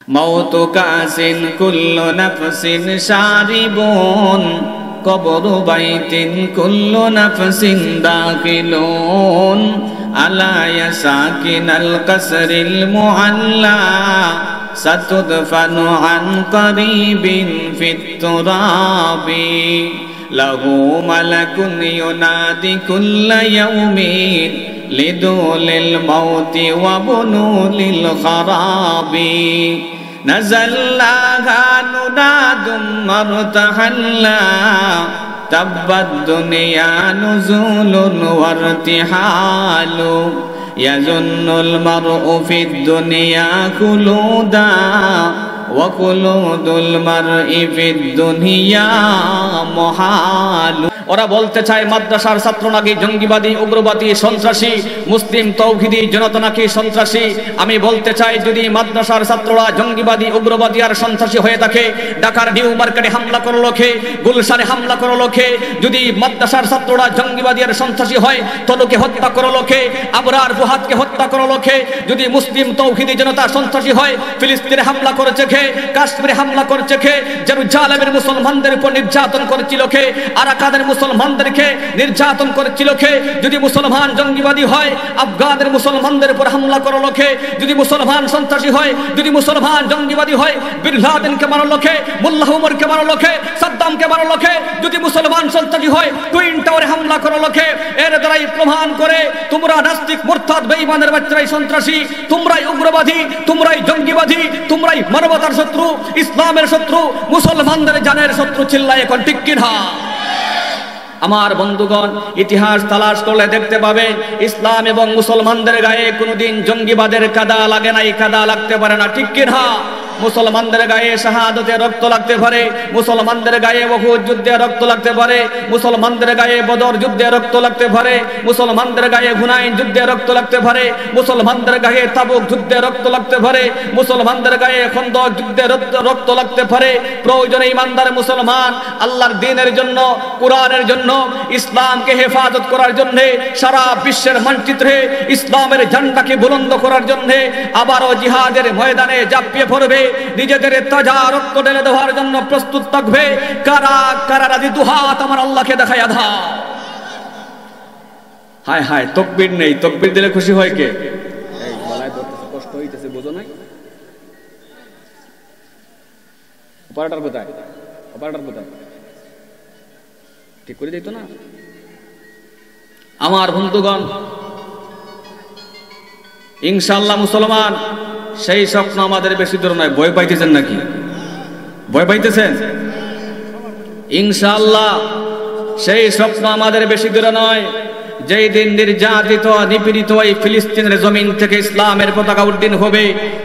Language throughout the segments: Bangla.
মাউতু কাসিন কুল্লু নাফসিন শারিবুন কবরু বাইতিন কুল্লু নাফসিন দাখিলুন আলা ইয়াসাকিনাল কাসরিল মুআল্লা সাতুদফানু আন করিবিন ফিত তুরাবি লাহু মালাকুন ইউনাদি কুল্লা ইয়াউমিন লিদুলিল মাউতি ওয়া বুনুলিল খারাবি নাযাল্লাহা নুনাদুম মারতাহাল্লা তাব্বাদ দুনিয়া নুজুলুন ওয়ারতিহালু ইয়াজুন্নুল মারউ ফিদ দুনিয়া খুলুদা ওয়া খুলুদুল মারই ফিদ দুনিয়া মুহালু। ওরা বলতে চায় মাদ্রাসার ছাত্র নাকি জঙ্গিবাদী, উগ্রবাদী, সন্ত্রাসী, মুসলিম তৌহিদি জনতা নাকি সন্ত্রাসী। আমি বলতে চাই, যদি মাদ্রাসার ছাত্ররা জঙ্গিবাদী, উগ্রবাদী আর সন্ত্রাসী হয়ে থাকে, ঢাকার নিউ মার্কেটে হামলা করলো কে, গুলশানে হামলা করলো কে? যদি মাদ্রাসার ছাত্ররা জঙ্গিবাদী আর সন্ত্রাসী হয়, তনুকে হত্যা করলো কে? আবরার ফুহাদকে হত্যা করলো কে? যদি মুসলিম তৌহিদি জনতা সন্ত্রাসী হয়, ফিলিস্তিনে হামলা করেছে কে? কাশ্মীরে হামলা করেছে কে? জেরুজালেমের মুসলমানদের উপর নির্যাতন করেছিল কে? আরাকানের মুসলমানদেরকে নির্যাতন করেছিল কে? যদি মুসলমান জঙ্গিবাদী হয়, আফগানের মুসলমানদের উপর হামলা করলো কে? যদি মুসলমান সন্ত্রাসী হয়, যদি মুসলমান জঙ্গিবাদী হয়, বিন লাদেনকে মারলো কে? মোল্লা উমরকে মারলো কে? সাদ্দামকে মারলো কে? যদি মুসলমান সন্ত্রাসী হয়, টুইন টাওয়ারে হামলা করলো কে? এর দ্বারাই প্রমাণ করে তোমরা নাস্তিক, মুরতাদ, বেঈমানের বাচ্চারাই সন্ত্রাসী, তোমরাই উগ্রবাদী, তোমরাই জঙ্গিবাদী, তোমরাই মানবতার শত্রু, ইসলামের শত্রু, মুসলমানদের জানের শত্রু। চিল্লায় এখন ঠিক কিনা? আমার বন্ধুগণ, ইতিহাস তালাশ করলে দেখতে পাবেন ইসলাম এবং মুসলমানদের গায়ে কোনোদিন জঙ্গিবাদের কাদা লাগে নাই, কাদা লাগতে পারে না। ঠিক কিনা? মুসলমানদের গায়ে শাহাদতে রক্ত লাগতে পারে, মুসলমানদের গায়ে উহুদ যুদ্ধে রক্ত লাগতে পারে, মুসলমানদের গায়ে বদর যুদ্ধে রক্ত লাগতে পারে, মুসলমানদের গায়ে হুনাইন যুদ্ধে রক্ত লাগতে পারে, মুসলমানদের গায়ে তাবুক যুদ্ধে রক্ত লাগতে পারে, মুসলমানদের গায়ে খন্দক যুদ্ধে রক্ত লাগতে পারে। প্রয়োজনে ইমানদার মুসলমান আল্লাহর দ্বীনের জন্য, কোরআনের জন্য, ইসলামকে হেফাজত করার জন্য, সারা বিশ্বের মানচিত্রে ইসলামের ঝান্ডাকে বুলন্দ করার জন্য আবারও জিহাদের ময়দানে ঝাঁপিয়ে পড়বে, নিজেদের তাজা রক্ত ঢেলে দেওয়ার জন্য প্রস্তুত থাকবে। কারা কারা রাজি? দুহাত আমার আল্লাহকে দেখাইয়া দাও। হায় হায়, তাকবীর নেই। তাকবীর দিলে খুশি হয় কে? এই গলায় ধরতেছে, কষ্ট হইতেছে, বুঝো নাই? অপারেটর কোথায়? অপারেটর কোথায়? ঠিক করে দিত না? আমার বন্ধুগণ, ইনশাআল্লাহ মুসলমান, সেই স্বপ্ন আমাদের বেশি দূর নয়। ভয় পাইতেছেন নাকি? ভয় পাইতেছেন? ইনশাআল্লাহ সেই স্বপ্ন আমাদের বেশি দূরে নয়। যেই দিন নির্যাতিত, নিপীড়িত এই ফিলিস্তিনের জমিন থেকে ইসলামের পতাকা উড্ডীন হবে,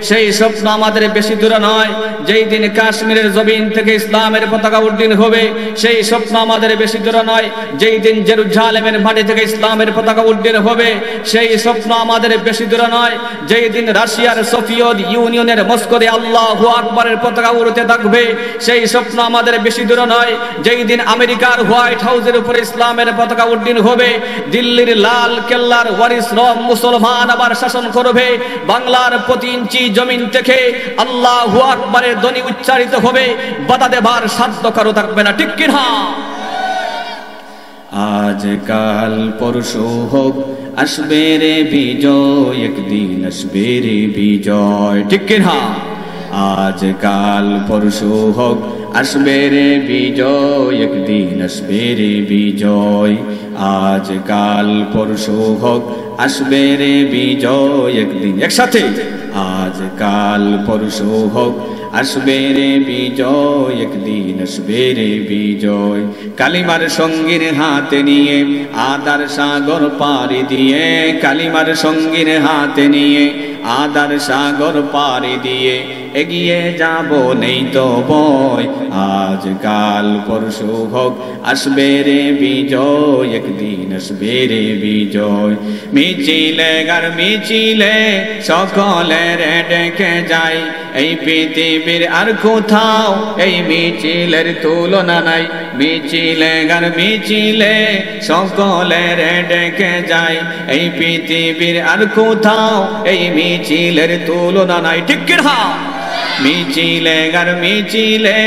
সেই স্বপ্ন আমাদের বেশি দূরে নয়। যেই দিন কাশ্মীরের জমিন থেকে ইসলামের পতাকা উড্ডীন হবে, সেই স্বপ্ন আমাদের বেশি দূরে নয়। যেই দিন জেরুজালেমের মাটি থেকে ইসলামের পতাকা উড্ডীন হবে, সেই স্বপ্ন আমাদের বেশি দূরে নয়। যেই দিন রাশিয়ার সোভিয়েত ইউনিয়নের মস্কোতে আল্লাহু আকবারের পতাকা উড়তে থাকবে, সেই স্বপ্ন আমাদের বেশি দূরে নয়। যেই দিন আমেরিকার হোয়াইট হাউসের উপরে ইসলামের পতাকা উড্ডীন হবে, দিল্লির লাল কেল্লার ওয়ারিস রব মুসলমান আবার শাসন করবে, বাংলার প্রতি ইঞ্চি জমিন থেকে আল্লাহু আকবারের ধ্বনি উচ্চারিত হবে, বাধা দেবার সাধ্য কারো থাকবে না। ঠিক কিনা? আজ কাল পরশু হোক, আসবে রে বিজয়, একদিন আসবে রে বিজয়। ঠিক কিনা? আজ কাল পরশু হোক, আসবে রে বিজয়, একদিন আসবে রে বিজয়। আজ কাল পরশু হোক, আসবে রে বিজয়, একদিন। একসাথে, আজ কাল পরশু হোক, আসবে রে বিজয়, একদিন আসবে রে বিজয়। কালিমার সঙ্গীর হাতে নিয়ে আদার সাগর পাড়ি দিয়ে, কালিমার সঙ্গীর হাতে নিয়ে আদার সাগর পাড়ি দিয়ে এগিয়ে যাব, নেই তো ভয়। আজ কাল পরশু হোক, আসবে রে বিজয়, একদিন আসবে রে বিজয়। মিছিলে গার মিছিলে সকলের ডেকে যাই, এই পৃথিবীর আর কোথাও এই মিছিলের তুলনা নাই। মিছিলে গান মিছিলে সকলের ডেকে যাই, এই পৃথিবীর আর কোথাও এই মিছিলের তুলনা নাই। ঠিক কিনা? মিছিলে গার মিছিলে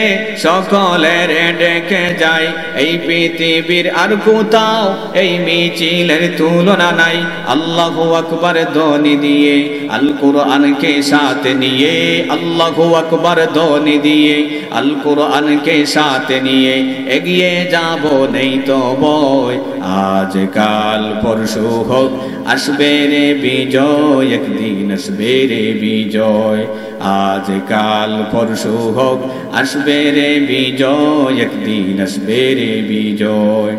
সকলের ডেকে যায় এই পৃথিবীর আর কোথাও এই মিছিলের তুলনা নাই আল্লাহু আকবার ধ্বনি দিয়ে আল কোরআনকে সাথে নিয়ে আল্লাহু আকবার ধ্বনি দিয়ে আল কোরআনকে সাথে নিয়ে এগিয়ে যাব নেই তো ভয় আজ কাল পরশু হোক আসবে রে বিজয় একদিন আসবে রে বিজয় আজ কাল পরশু হোক আসবে রে বিজয় একদিন আসবে রে বিজয়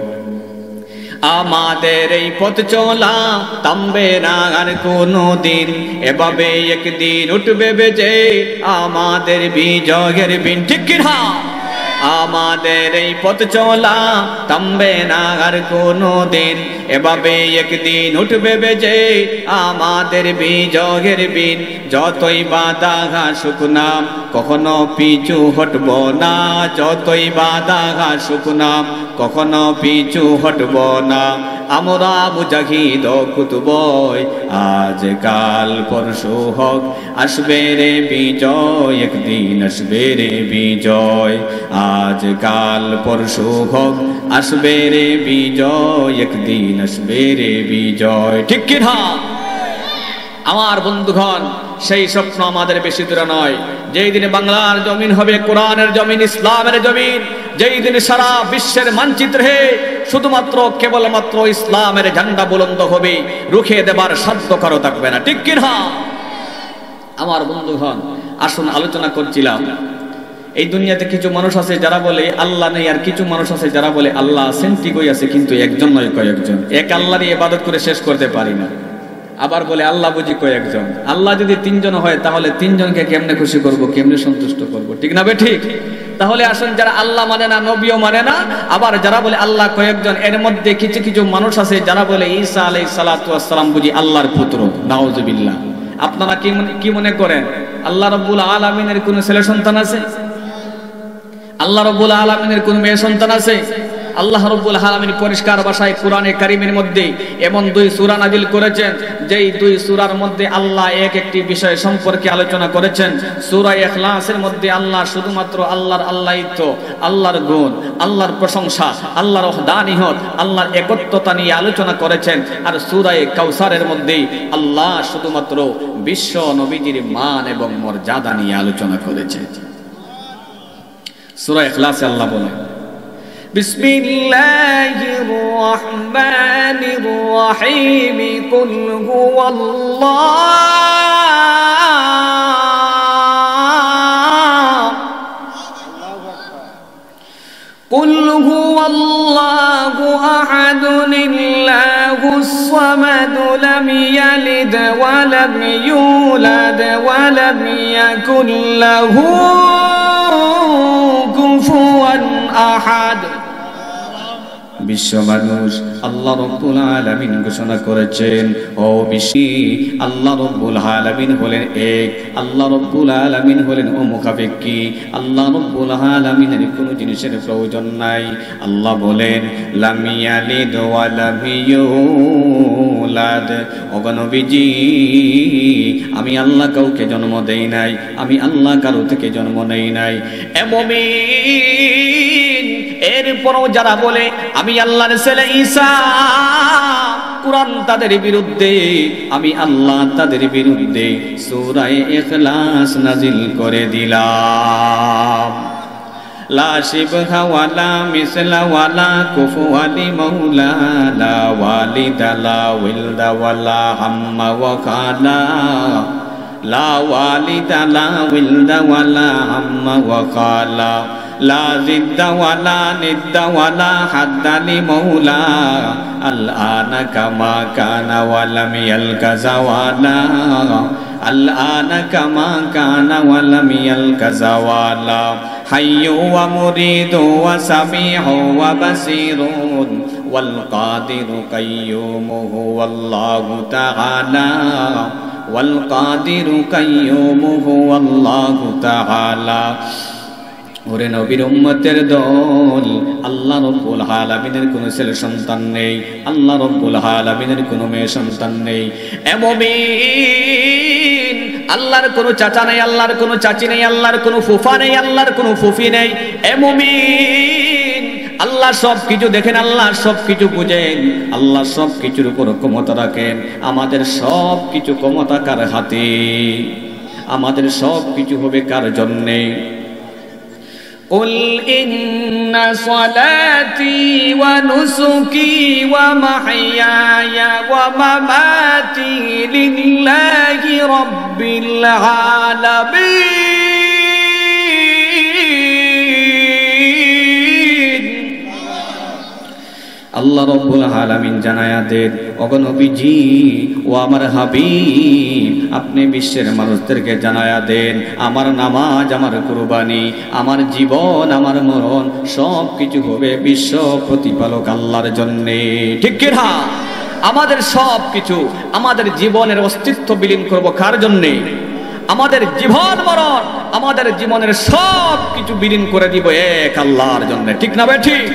আমাদের এই পথ চলা থামবে না আর কোনো দিন এভাবে একদিন উঠবে বেজে আমাদের বিজয়ের বিন ঠিক কিনা আমাদের এই পথ চলা থামবে না আর কোনো দিন এভাবে একদিন উঠবে বেজে আমাদের বিজয়ের বিন যতই বাধা ঘাসুক না কখনো পিছু হটব না যতই বাধা ঘাসুক না কখনো পিছু হটব না আমরা মুজাহিদ কুতুবয় আজ কাল পরশু হোক আসবে রে বিজয় একদিন আসবে রে বিজয় আজ কাল পরশু হোক আসবে রে বিজয় একদিন আসবে রে বিজয় ঠিক কি না আমার বন্ধুগণ সেই স্বপ্ন আমাদের বেশি দূরে নয় যেই দিনে বাংলার জমিন হবে কোরআনের জমিন ইসলামের জমিন যেই দিনে সারা বিশ্বের মানচিত্রে শুধুমাত্র কেবলমাত্র ইসলামের ঝান্ডা বুলন্দ হবে রুখে দেবার সাধ্য কারো থাকবে না ঠিক কি না আমার বন্ধুগণ আসুন আলোচনা করছিলাম এই দুনিয়াতে কিছু মানুষ আছে যারা বলে আল্লাহ নেই আর কিছু মানুষ আছে যারা বলে আল্লাহ আছেন ঠিকই আছে কিন্তু একজন নয় কয়েকজন এক আল্লাহরই ইবাদত করে শেষ করতে পারি না আবার বলে আল্লাহ বুঝি কয়েকজন আল্লাহ যদি তিনজন হয় তাহলে তিনজনকে কেমনে খুশি করব কেমনে সন্তুষ্ট করব ঠিক না বে ঠিক তাহলে আসুন যারা আল্লাহ মানে না নবীও মানে না আবার যারা বলে আল্লাহ কয়েকজন এর মধ্যে কিছু কিছু মানুষ আছে যারা বলে ঈসা আলাইহিস সালাতু ওয়াস সালাম বুঝি আল্লাহর পুত্র নাউজুবিল্লাহ আপনারা কি মনে করেন আল্লাহ রাব্বুল আলামিনের কোন ছেলে সন্তান আছে আল্লাহ রাব্বুল আলামিনের কোন মেয়ে সন্তান আছে আল্লাহ রাব্বুল আলামিন পরিষ্কার ভাষায় কোরআনে কারীমের মধ্যে এমন দুই সূরা নাযিল করেছেন যেই দুই সূরার মধ্যে আল্লাহ একটি বিষয় সম্পর্কে আলোচনা করেছেন সূরা ইখলাসের মধ্যে আল্লাহ শুধুমাত্র আল্লাহর আল্লাহিত্ব আল্লাহর গুণ আল্লাহর প্রশংসা আল্লাহর ওহদানিয়ত আল্লাহর একত্বতা নিয়ে আলোচনা করেছেন আর সূরা কাউসারের মধ্যে আল্লাহ শুধুমাত্র বিশ্ব নবীজির মান এবং মর্যাদা নিয়ে আলোচনা করেছেন সূরা ইখলাসে আল্লাহ বলেন بسم الله الرحمن الرحيم قل هو الله قل هو الله أحد الله الصمد لم يلد ولم يولد ولم يكن له كفوا أحد বিশ্ব মানুষ আল্লাহ রাব্বুল আলামিন ঘোষণা করেছেন ও বিশ্বে আল্লাহ রাব্বুল আলামিন হলেন এক আল্লাহ রাব্বুল আলামিন হলেন অমুখাপেক্ষী আল্লাহ রাব্বুল আলামিনের কোনো জিনিসের প্রয়োজন নাই আল্লাহ বলেন লাম ইয়ালিদ ওয়া লাম ইউলাদ ও নবীজি আমি আল্লাহ কাউকে জন্ম দেই নাই আমি আল্লাহ কারো থেকে জন্ম নেই নাই মুমিন এরপরও যারা বলে আমি আল্লাহর ছেলে ঈসা কুরআন তাদের বিরুদ্ধে আমি আল্লাহ তাদের বিরুদ্ধে সূরা ইখলাস নাযিল করে দিলাম লা শিবহা ওয়ালা মিসলা ওয়ালা কুফুয়া লিমাউলা লা ওয়ালিদা লা ওয়ালদা ওয়ালা হাম্মা ওয়া কালা লা ওয়ালিদা লা ওয়ালদা ওয়ালা হাম্মা ওয়া কালা لا ضد ولا ند ولا حد لمولى الآن كما كان ولم يلك زوالا الآن كما كان ولم يلك زوالا حي ومريد وسميع وبصير والقادر قيوم هو الله تعالى والقادر قيوم هو الله تعالى ওরে নবীর উম্মতের দল আল্লাহ রাব্বুল আলামিনের কোনো ছেলে সন্তান নেই আল্লাহ রাব্বুল আলামিনের কোনো মেয়ে সন্তান নেই এ মুমিন আল্লাহর কোনো চাচা নেই, আল্লাহর কোনো চাচি নেই, আল্লাহর কোনো ফুফা নেই, আল্লাহর কোনো ফুফি নেই। এ মুমিন, আল্লাহ সব কিছু দেখেন, আল্লাহ সব কিছু বুঝেন, আল্লাহ সব কিছুর উপর ক্ষমতা রাখেন। আমাদের সব কিছু ক্ষমতা কার হাতে? আমাদের সব কিছু হবে কার জন্যে? قل إن صلاتي ونسكي ومحياي ومماتي لله رب العالمين। আল্লাহ রব্বুল আলামিন জানায়া দেন, ওগো নবীজি ও আমার হাবিব, আপনি বিশ্বের মানুষদেরকে জানায়া দেন, আমার নামাজ, আমার কুরবানি, আমার জীবন, আমার মরণ সব কিছু হবে বিশ্ব প্রতিপালক আল্লাহর জন্যে। ঠিক কি না? আমাদের সব কিছু, আমাদের জীবনের অস্তিত্ব বিলীন করব কার জন্যে? আমাদের জীবন মরণ, আমাদের জীবনের সব কিছু বিলীন করে দিব এক আল্লাহর জন্যে। ঠিক না বে ঠিক?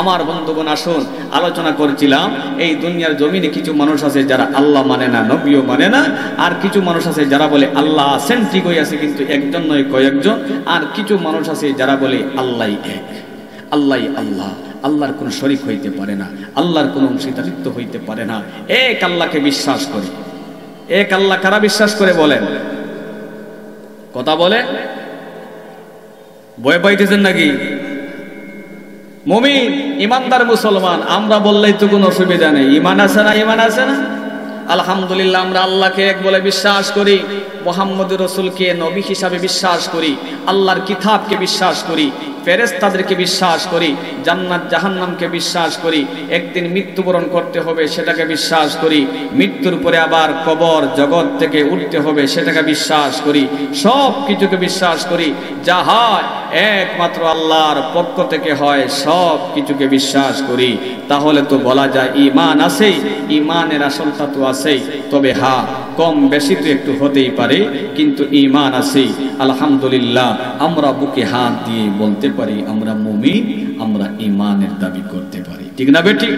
আমার বন্ধুগণ, আসুন আলোচনা করছিলাম, এই দুনিয়ার জমিনে কিছু মানুষ আছে যারা আল্লাহ মানে না, নবীও মানে না, আর কিছু মানুষ আছে যারা বলে আল্লাহ আছেন ঠিকই আছে কিন্তু একজন নয় কয়েকজন, আর কিছু মানুষ আছে যারা বলে আল্লাহ এক, আল্লাহ আল্লাহ, আল্লাহর কোনো শরীক হইতে পারে না, আল্লাহর কোনো অংশীদারিত্ব হইতে পারে না, এক আল্লাহকে বিশ্বাস করে। এক আল্লাহ কারা বিশ্বাস করে বলেন? কথা বলে ভয় পাইতেছেন নাকি? মুমিন ইমানদার মুসলমান আমরা বললেই তো কোনো অসুবিধা নেই। ইমান আছে না? ইমান আছে না? আলহামদুলিল্লাহ, আমরা আল্লাহকে এক বলে বিশ্বাস করি, মুহাম্মদুর রাসূলকে নবী হিসাবে বিশ্বাস করি, আল্লাহর কিতাবকে বিশ্বাস করি, ফেরেশতাদেরকে বিশ্বাস করি, জান্নাত জাহান্নামকে বিশ্বাস করি, একদিন মৃত্যুবরণ করতে হবে সেটাকে বিশ্বাস করি, মৃত্যুর পরে আবার কবর জগৎ থেকে উঠতে হবে সেটাকে বিশ্বাস করি, সব কিছুকে বিশ্বাস করি। যা হয় একমাত্র আল্লাহর পক্ষ থেকে হয়, সব কিছুকে বিশ্বাস করি। তাহলে তো বলা যায় ঈমান আছে, ঈমানের আসলটা তো আছেই, তবে হ্যাঁ কম বেশি তো একটু হতেই পারে, কিন্তু ঈমান আছে। আলহামদুলিল্লাহ, আমরা বুকে হাত দিয়ে বলতে পারি আমরা মুমিন, আমরা ঈমানের দাবি করতে পারি। ঠিক না বেটি?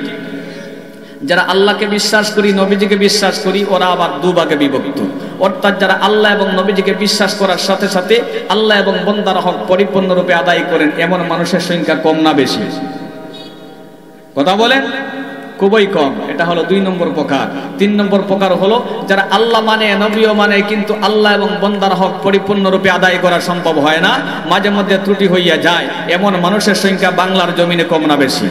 যারা আল্লাহকে বিশ্বাস করি, নবীজিকে বিশ্বাস করি, ওরা আবার দুভাগে বিভক্ত। অর্থাৎ যারা আল্লাহ এবং নবীজিকে বিশ্বাস করার সাথে সাথে আল্লাহ এবং বান্দার হক পরিপূর্ণরূপে আদায় করেন, এমন মানুষের সংখ্যা কম না বেশি? কথা বলেন, খুবই কম। এটা হলো 2 নম্বর প্রকার। 3 নম্বর প্রকার হলো যারা আল্লাহ মানে, নবীও মানে, কিন্তু আল্লাহ এবং বান্দার হক পরিপূর্ণরূপে আদায় করা সম্ভব হয় না, মাঝে মধ্যে ত্রুটি হইয়া যায়, এমন মানুষের সংখ্যা বাংলার জমিনে কম না বেশি?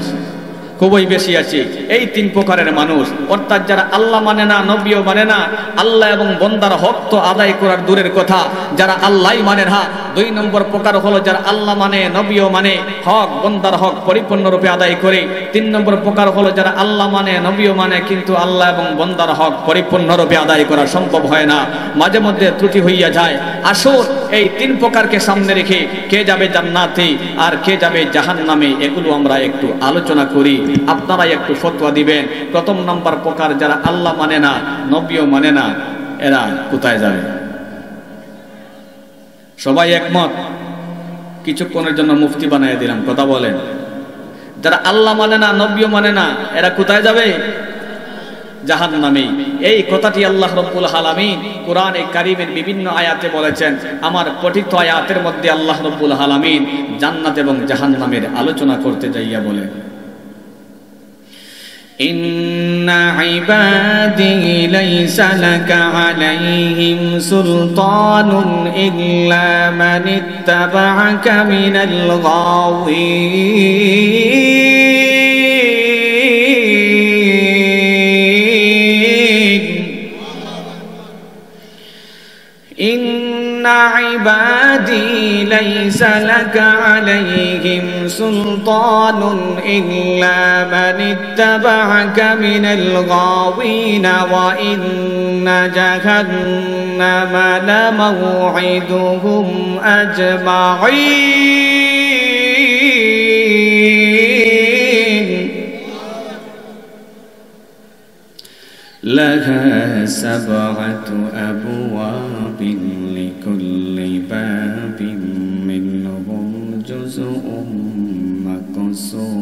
খুবই বেশি আছে। এই 3 প্রকারের মানুষ, অর্থাৎ যারা আল্লাহ মানে না, নবীও মানে না, আল্লাহ এবং বান্দার হক তো আদায় করার দূরের কথা, যারা আল্লাহই মানে না। 2 নম্বর প্রকার হলো যারা আল্লাহ মানে, নবীও মানে, হক বান্দার হক পরিপূর্ণরূপে আদায় করে। 3 নম্বর প্রকার হলো যারা আল্লাহ মানে, নবীও মানে, কিন্তু আল্লাহ এবং বান্দার হক পরিপূর্ণরূপে আদায় করা সম্ভব হয় না, মাঝে মধ্যে ত্রুটি হইয়া যায়। আসুন এই 3 প্রকারকে সামনে রেখে কে যাবে জান্নাতে আর কে যাবে জাহান্নামে, এগুলো আমরা একটু আলোচনা করি, আপনারা একটু ফতোয়া দিবেন। প্রথম নাম্বার প্রকার যারা আল্লাহ মানে না, নবীও মানে না, এরা কোথায় যাবে? সবাই একমত? কিছুক্ষণের জন্য মুফতি বানিয়ে দিলাম, কথা বলেন। যারা আল্লাহ মানে না, নবীও মানে না, এরা কোথায় যাবে? জাহান্নামে। এই কথাটি আল্লাহ রাব্বুল আলামিন কোরআনে কারীমের বিভিন্ন আয়াতে বলেছেন। আমার পঠিত আয়াতের মধ্যে আল্লাহ রাব্বুল আলামিন জান্নাত এবং জাহান্নামের আলোচনা করতে যাইয়া বলেন, ইন্না ইবাদি লাইসা লাকা আলাইহিম সুলতানুন ইল্লা মান ইত্তাবা'আকা মিনাল গাওয়িন। ইন্না ইবাদি লাইসা লাকা আলাইহিম সুলতানুন ইল্লা মান ইত্তাবা'আকা মিনাল গাওয়িন ওয়া ইন্না জাহান্নামা লামাও'ইদুহুম আজমা'ইন। লাহা সাব'আতু আবওয়াবিন লিকুল্লি বাবিন মিনহুম জুজউম মাকসুম।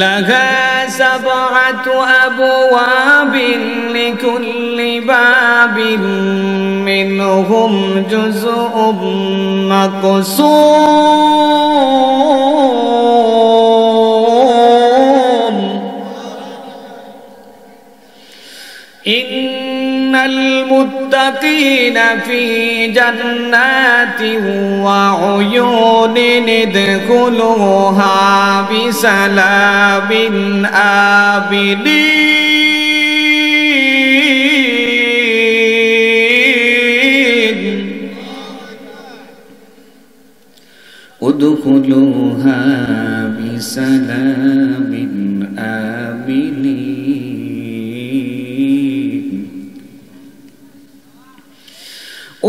লাহা سبعة أبواب لكل باب منهم جزء مقسوم إن المتقين في جنات وعيون ادخلوها بسلام آمنين ادخلوها بسلام آمنين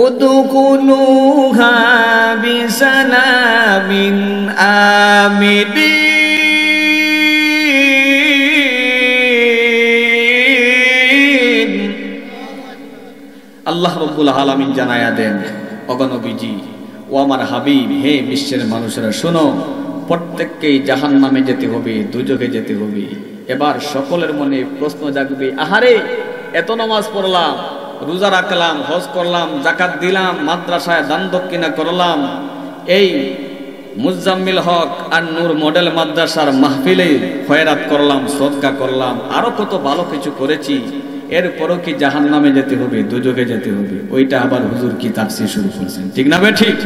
ادخلوها بسلام آمنين আল্লাহ রাব্বুল আলামিন জানায়া দেন, ওগো নবীজি ও আমার হাবিব, হে বিশ্বের মানুষেরা শোনো, প্রত্যেককেই জাহান্নামে যেতে হবে, দুজকে যেতে হবে। এবার সকলের মনে প্রশ্ন জাগবে, আহারে এত নামাজ পড়লাম, রোজা রাখলাম, হজ করলাম, যাকাত দিলাম, মাদ্রাসায় দান দক্ষিণা করলাম, এই মুজাম্মিল হক আর নূর মডেল মাদ্রাসার মাহফিলে খয়রাত করলাম, সদকা করলাম, আরো কত ভালো কিছু করেছি, এরপরও কি জাহান্নামে যেতে হবে, দুজকে যেতে হবে? ওইটা আবার হুজুর কি তাফসীর শুরু করছেন, ঠিক না বে ঠিক?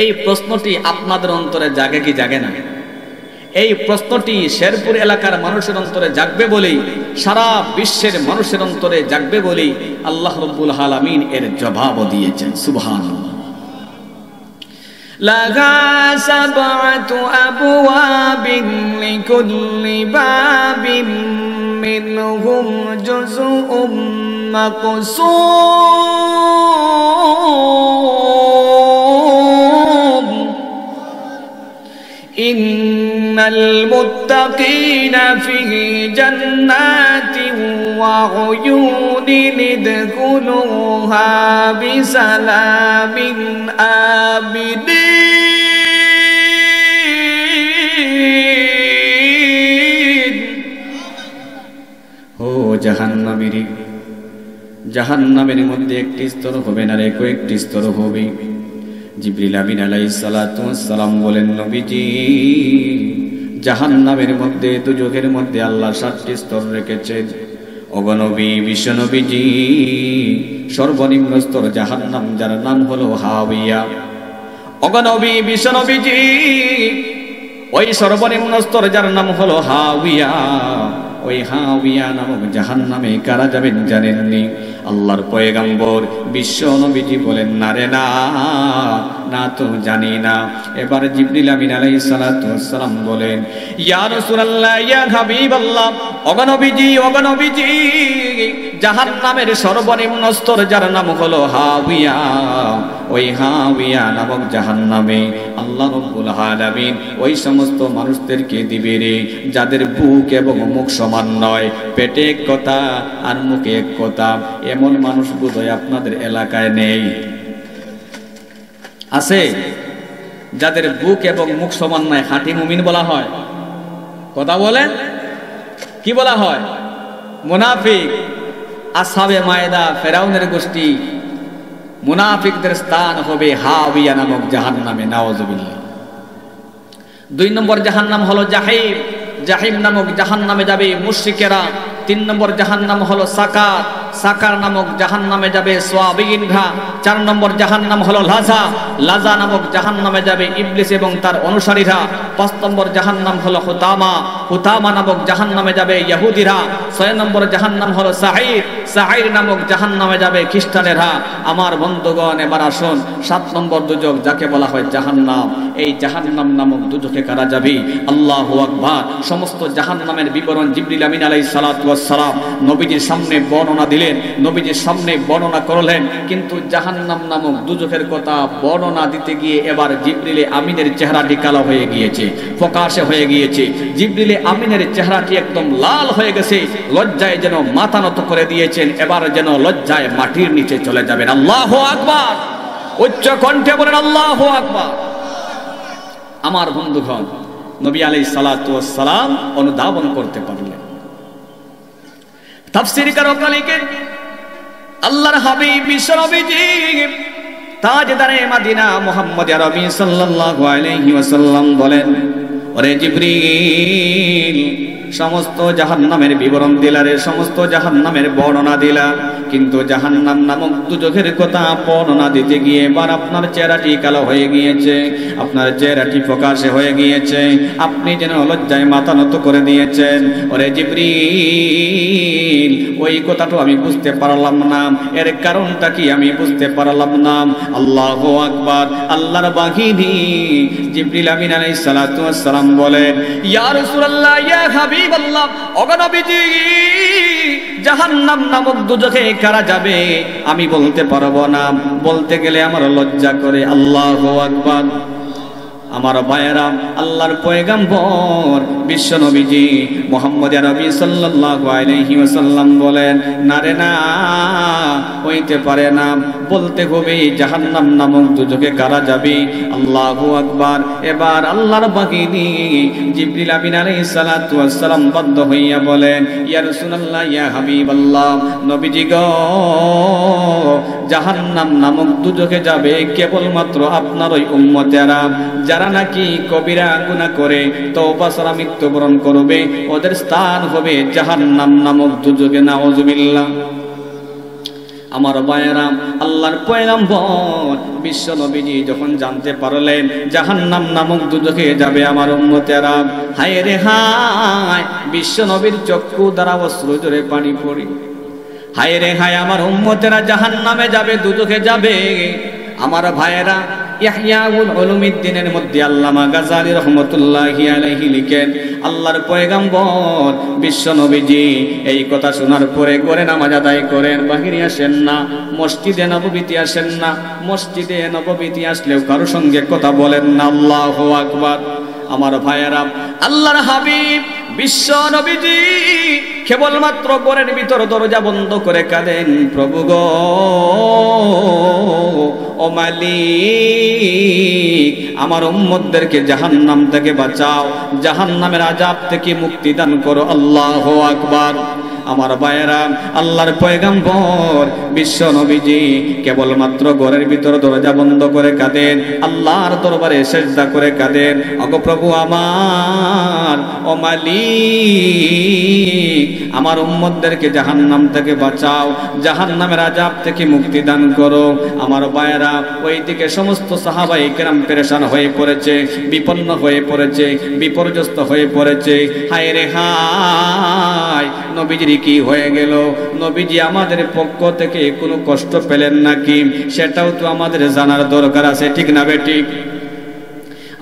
এই প্রশ্নটি আপনাদের অন্তরে জাগে কি জাগে না? এই প্রশ্নটি শেরপুর এলাকার মানুষের অন্তরে জাগবে বলেই, সারা বিশ্বের মানুষের অন্তরে জাগবে বলেই আল্লাহ রাব্বুল আলামিন এর জবাবও দিয়েছেন। সুবহানাল্লাহ। লাহা সাবআতু আবওয়াবিন লিকুল্লি বাবিন মিনহুম জুজউম মাকসুম ইন্নাল মুত্তাকিনা ফি জান্নাতিন ওয়া উয়ুনিন ইদখুলুহা বিসালামিন আমিনিন। ও জাহান্নামীরা, জাহান্নামের মধ্যে একটি স্তর হবে না রে, কয়েকটি স্তর হবে। জিবরিল আমিন আলাইহিস সালাতু ওয়াস সালাম বলেন, নবীজি জাহান্নামের মধ্যে, দুজকের মধ্যে আল্লাহ 7টি স্তর রেখেছেন। ওগো নবী, বিশ্ব নবীজি, সর্বনিম্ন স্তর জাহান্নাম, যার নাম হলো হাওয়া। ওগো নবী, বিশ্ব নবীজি, ওই সর্বনিম্ন স্তর যার নাম হলো হাওয়া, ওই হাওয়া নামক জাহান্নামে কারা যাবেন জানেননি? আল্লাহর পয়গম্বর বিশ্ব নবীজি বলেন, না রে না, না তো জানি না। এবার জিবরিল আমিন আলাইহিস সালাতু ওয়াস সালাম বলেন, ইয়া রাসূলুল্লাহ, ইয়া হাবিবাল্লাহ, ওগো নবীজি, ওগো নবীজি, জাহান্নামের সর্বনিম্ন স্তর যার নাম হলো হাওয়া, ওই হাওয়া নামক জাহান্নামে আল্লাহ রাব্বুল আলামিন ওই সমস্ত মানুষদেরকে দিবে রে, যাদের বুক এবং মুখ সমান নয়, পেটে এক কথা আর মুখে এক কথা। এমন মানুষ বোধহয় আপনাদের এলাকায় নেই, আছে? যাদের বুক এবং মুখ সমান নয়, খাঁটি মুমিন বলা হয়। কথা বলেন, কি বলা হয়? মুনাফিক। আসহাবে মায়দা, ফেরাউনের গোষ্ঠী, মুনাফিকদের স্থান হবে হাওয়া নামক জাহান্নামে, নাউযুবিল্লাহ। 2 নম্বর জাহান্নাম হলো জাহিম, জাহিম নামক জাহান্নামে যাবে মুশরিকেরা। 3 নম্বর জাহান্নাম হলো সাকার, সাকার নামক জাহান্নামে যাবে সোয়াবিনরা। 4 নম্বর জাহান্নাম হলো লাজা, লাজা নামক জাহান্নামে যাবে ইবলিস এবং তার অনুসারীরা। 5 নম্বর জাহান্নাম হলো হুতামা, হুতামা নামক জাহান্নামে যাবে ইহুদিরা। 6 নম্বর জাহান্নাম হলো সাঈর, সাঈর নামক জাহান্নামে যাবে খ্রিস্টানেরা। আমার বন্ধুগণ, এবার আসুন 7 নম্বর দুজক, যাকে বলা হয় জাহান্নাম। এই জাহান্নাম নামক দুজকে কারা যাবে? আল্লাহু আকবার। সমস্ত জাহান্নামের বিবরণ জিবরিল আমিন আলাইহিস সালাতু ওয়াস সালাম নবীজির সামনে বর্ণনা দিলেন, নবীজির সামনে বর্ণনা করলেন। কিন্তু জাহান্নাম নামক দুজকের কথা বর্ণনা দিতে গিয়ে এবার জিবরিল আমিনের চেহারাটি কালো হয়ে গিয়েছে, প্রকাশে হয়ে গিয়েছে। জিবরিল আমিনের চেহারাটি একদম লাল হয়ে গেছে, লজ্জায় যেন মাথা নত করে দিয়েছেন, এবার যেন লজ্জায় মাটির নিচে চলে যাবেন। আল্লাহু আকবার, উচ্চ কণ্ঠে বলেন আল্লাহু আকবার। আমার বন্ধুগণ, নবী আলাইহিস সালাতু ওয়াস সালাম অনুধাবন করতে পারলেন। তাফসীরকার লিখেন আল্লাহর হাবিব বিশ্ব নবীজি তাজদারে মদিনা মুহাম্মদ আরবি সাল্লাল্লাহু আলাইহি ওয়াসাল্লাম বলেন, ওরে জিবরিল, সমস্ত জাহান্নামের বিবরণ দিলা রে, সমস্ত জাহান্নামের বর্ণনা দিলা, কিন্তু জাহান্নাম নামক দুজখের কথা বর্ণনা দিতে গিয়ে এবার আপনার চেহারাটি কালো হয়ে গিয়েছে, আপনার চেহারাটি প্রকাশে হয়ে গিয়েছে, আপনি যেন লজ্জায় মাথা নত করে দিয়েছেন। ওরে জিবরিল, ওই কথাটা আমি বুঝতে পারলাম না, এর কারণটা কি আমি বুঝতে পারলাম না। আল্লাহু আকবার। আল্লাহর বাহিনী জিবরিল আমিন আলাইহিস সালাতু ওয়াস সালাম বলেন, ইয়া রাসূলুল্লাহ, ইয়া হাবিবাল্লাহ, ওগো নবীজি, জাহান্নাম নামক দুজখে কারা যাবে আমি বলতে পারবো না, বলতে গেলে আমার লজ্জা করে। আল্লাহু আকবার। আমার ভাইয়েরা, আল্লাহর পয়গম্বর বিশ্ব নবীজি মুহাম্মদ আরবি সাল্লাল্লাহু আলাইহি ওয়াসাল্লাম বলেন, না রে না, হইতে পারে না, বলতে হবে জাহান্নাম নামক দুজখে কারা যাবে। আল্লাহু আকবার। এবার আল্লাহর বাহিনী জিবরিল আমিন আলাইহিস সালাতু ওয়াস সালাম বাধ্য হইয়া বলেন, ইয়া রাসূলুল্লাহ, ইয়া হাবিবাল্লাহ, নবীজি গো, জাহান্নাম নামক দুজখে যাবে কেবলমাত্র আপনার ওই উম্মতেরা যারা নাকি কবিরা গুনাহ করে তওবা ছাড়া মৃত্যুবরণ করবে, ওদের স্থান হবে জাহান্নাম নামক দুজখে। নাউযুবিল্লাহ। আমার ভাইয়েরা, আল্লাহর পয়গম্বর বিশ্ব নবীজি যখন জানতে পারলেন জাহান্নাম নামক দুজখে যাবে আমার উম্মতেরা, হায় রে হায়, বিশ্ব নবীর চক্ষু দ্বারা অশ্রু জোরে পানি পড়ে, হায় রে হায়, আমার উম্মতেরা জাহান্নামে যাবে, দুজখে যাবে। আমার ভাইয়েরা, ইহইয়াউল উলুমিদ্দিনের মধ্যে আল্লামা গাজালি রাহমাতুল্লাহি আলাইহি লিখেন, আল্লাহর পয়গম্বর বিশ্ব নবীজি এই কথা শোনার পরে ঘরে নামাজ আদায় করেন, বাহিরে আসেন না, মসজিদে নববীতে আসেন না, মসজিদে নববীতে আসলেও কারো সঙ্গে কথা বলেন না। আল্লাহু আকবার। আমার ভাইয়েরা, আল্লাহর হাবিব বিশ্ব নবীজি কেবলমাত্র ঘরের ভিতর দরজা বন্ধ করে কাঁদেন, প্রভু গো, ও মালিক, আমার উম্মতদেরকে জাহান্নাম থেকে বাঁচাও, জাহান্নামের আযাব থেকে মুক্তি দান করো। আল্লাহু আকবার। আমার ভাইয়েরা, আল্লাহর পয়গম্বর বিশ্ব নবীজি কেবলমাত্র ঘরের ভিতর দরজা বন্ধ করে কাঁদেন, আল্লাহর দরবারে সিজদা করে কাঁদেন, ওগো প্রভু আমার, ও মালিক, আমার উম্মতদেরকে জাহান্নাম থেকে বাঁচাও, জাহান্নামের আযাব থেকে মুক্তি দান করো। আমার ভাইয়েরা, ওইদিকে সমস্ত সাহাবায়ে কেরাম পেরেশান হয়ে পড়েছে, বিপন্ন হয়ে পড়েছে, বিপর্যস্ত হয়ে পড়েছে। হায় রে হায়, নবীজির কি হয়ে গেল? নবীজি আমাদের পক্ষ থেকে কোনো কষ্ট পেলেন নাকি, সেটাও তো আমাদের জানার দরকার আছে, ঠিক না বেঠিক?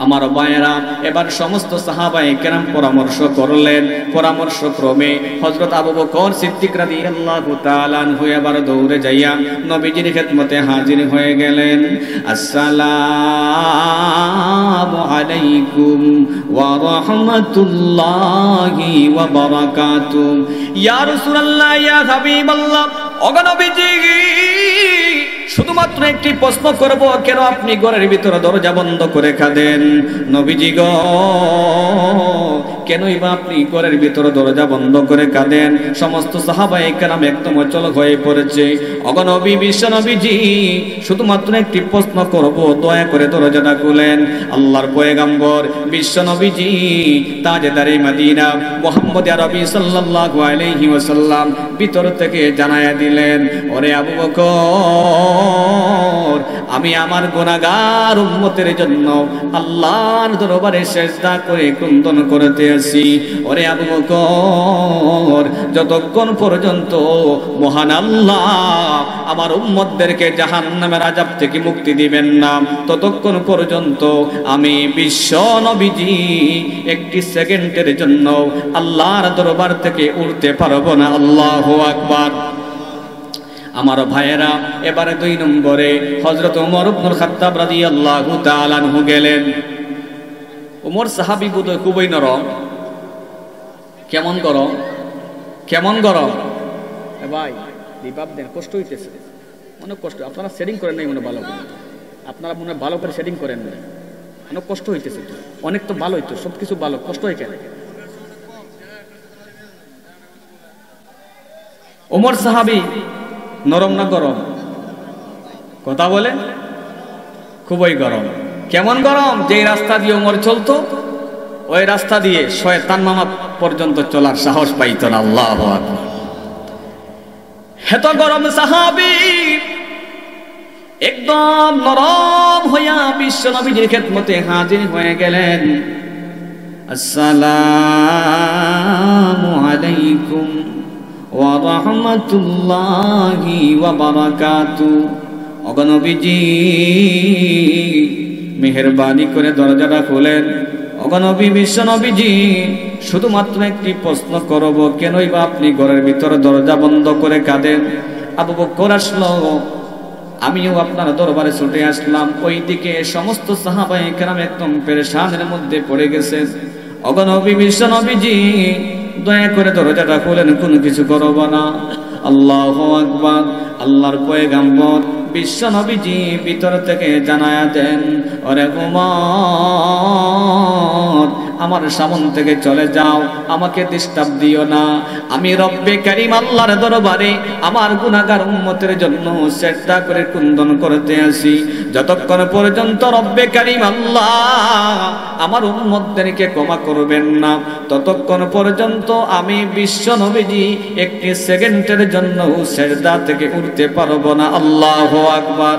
আমার ভাইয়েরা, এবার সমস্ত সাহাবায়ে কেরাম পরামর্শ করলেন, পরামর্শ ক্রমে হযরত আবু বকর সিদ্দিক রাদিয়াল্লাহু তাআলা আনহু এবার দৌড়ে যাইয়া নবীজির খেদমতে হাজির হয়ে গেলেন। আসসালামু আলাইকুম ওয়া রাহমাতুল্লাহি ওয়া বারাকাতুহু। ইয়া রাসূলুল্লাহ, ইয়া হাবিবাল্লাহ, ওগো নবীজি, শুধুমাত্র একটি প্রশ্ন করব, কেন আপনি ঘরের ভিতরে দরজা বন্ধ করে কাঁদেন? নবীজি গো, কেনই বা আপনি ঘরের ভিতরে দরজা বন্ধ করে কাঁদেন? সমস্ত সাহাবায়ে কেরাম একদম অচল হয়ে পড়েছে। ওগো নবী, বিশ্ব নবীজি, শুধুমাত্র একটি প্রশ্ন করব, দয়া করে দরজাটা খুলেন। আল্লাহর পয়গম্বর বিশ্ব নবীজি তাজদারে মদিনা মুহাম্মদ আরবি সাল্লাল্লাহু আলাইহি ওয়াসাল্লাম ভিতর থেকে জানায়া দিলেন, ওরে আবু বকর, আমি আমার গুনাহগার উম্মতের জন্য আল্লাহর দরবারে সিজদা করে ক্রন্দন করতে আসি। ওরে আবু বকর, যতক্ষণ পর্যন্ত মহান আল্লাহ আমার উম্মতদেরকে জাহান্নামের আযাব থেকে মুক্তি দিবেন না, ততক্ষণ পর্যন্ত আমি বিশ্ব নবীজি একটি সেকেন্ডের জন্য আল্লাহর দরবার থেকে উঠতে পারবো না। আল্লাহু আকবার। আমার ভাইয়েরা, এবারে 2 নম্বরে হযরত ওমর ইবনুল খাত্তাব রাদিয়াল্লাহু তাআলা আনহু গেলেন। ওমর সাহাবী বোধহয় খুবই নরম। কেমন গরম, কেমন গরম! ভাই রিভাব দেন, কষ্ট হইতেছে, অনেক কষ্ট। আপনারা সেটিং করেন নাই মনে ভালো করে, আপনারা মনে ভালো করে সেটিং করেন না। অনেক কষ্ট হইতেছে, অনেক তো ভালো হইতো, সবকিছু ভালো, কষ্ট হয় কেন? ওমর সাহাবী নরম না গরম? কথা বলে, খুবই গরম। কেমন গরম? যে রাস্তা দিয়ে ওমর চলতো ওই রাস্তা দিয়ে শয়তান মামা পর্যন্ত চলার সাহস পাইত না। আল্লাহু আকবার। এত গরম সাহাবী একদম নরম হইয়া বিশ্ব নবীর খেদমতে হাজির হয়ে গেলেন। আসসালামু আলাইকুম ওয়া রাহমাতুল্লাহি ওয়া বারাকাতুহু। ওগো নবীজি, মেহেরবানি করে দরজাটা খুলেন। ওগো নবী, বিশ্ব নবীজি, শুধুমাত্র একটি প্রশ্ন করব, কেনই বা আপনি ঘরের ভিতরে দরজা বন্ধ করে কাঁদেন? আবু বকর আসলো, আমিও আপনার দরবারে ছুটে আসলাম। ওইদিকে সমস্ত সাহাবায়ে কেরাম একদম পেরেশানের মধ্যে পড়ে গেছে। ওগো নবী, বিশ্ব নবীজি, দয়া করে দরজাটা খুলেন, কোনো কিছু করব না। আল্লাহু আকবার। আল্লাহর পয়গম্বর বিশ্ব নবীজি ভিতর থেকে জানায়া দেন, ওরে ওমর, আমার সামন থেকে চলে যাও, আমাকে ডিস্টার্ব দিও না। আমি রব্বে কারীম আল্লাহর দরবারে আমার গুনাহগার উম্মতের জন্য সেজদা করে কুন্দন করতে আসি। যতক্ষণ পর্যন্ত রব্বে কারীম আল্লাহ আমার উম্মতদেরকে ক্ষমা করবেন না, ততক্ষণ পর্যন্ত আমি বিশ্ব নবীজি একটি সেকেন্ডের জন্য সেজদা থেকে উঠতে পারবো না। আল্লাহু আকবার।